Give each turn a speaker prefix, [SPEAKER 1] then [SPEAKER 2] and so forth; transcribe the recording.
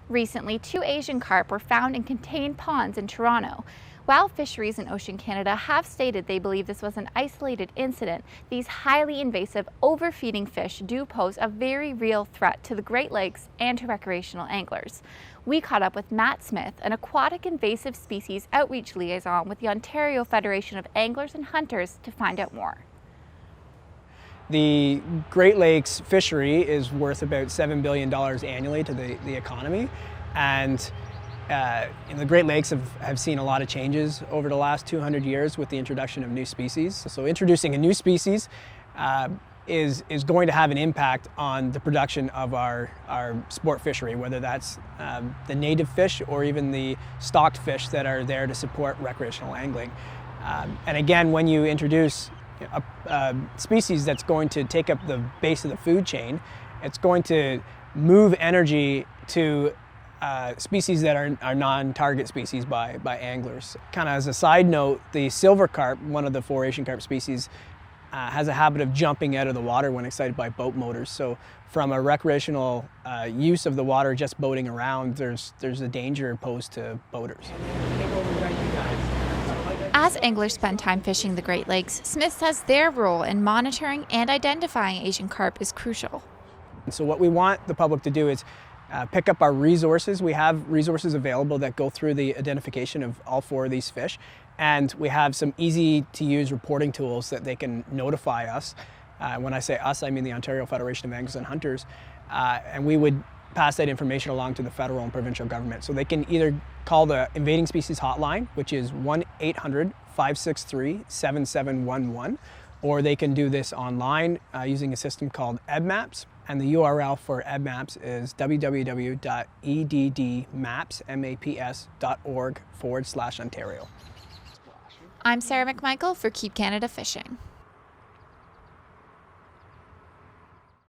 [SPEAKER 1] Recently, 2 Asian carp were found in contained ponds in Toronto. While Fisheries and Oceans Canada have stated they believe this was an isolated incident, these highly invasive, overfeeding fish do pose a very real threat to the Great Lakes and to recreational anglers. We caught up with Matt Smith, an aquatic invasive species outreach liaison with the Ontario Federation of Anglers and Hunters, to find out more.
[SPEAKER 2] The Great Lakes fishery is worth about $7 billion annually to the economy, and the Great Lakes have seen a lot of changes over the last 200 years with the introduction of new species. So introducing a new species is going to have an impact on the production of our sport fishery, whether that's the native fish or even the stocked fish that are there to support recreational angling. And again, when you introduce a species that's going to take up the base of the food chain, it's going to move energy to species that are non-target species by anglers. Kind of as a side note, the silver carp, one of the 4 Asian carp species, has a habit of jumping out of the water when excited by boat motors. So from a recreational use of the water, just boating around, there's a danger posed to boaters.
[SPEAKER 1] As anglers spend time fishing the Great Lakes, Smith says their role in monitoring and identifying Asian carp is crucial.
[SPEAKER 2] So what we want the public to do is pick up our resources. We have resources available that go through the identification of all 4 of these fish, and we have some easy to use reporting tools that they can notify us. When I say us, I mean the Ontario Federation of Anglers and Hunters, and we would pass that information along to the federal and provincial government. So they can either call the Invading Species Hotline, which is 1-800-563-7711, or they can do this online using a system called EBMAPS. And the URL for EBMAPS is www.eddmaps.org/Ontario.
[SPEAKER 1] I'm Sarah McMichael for Keep Canada Fishing.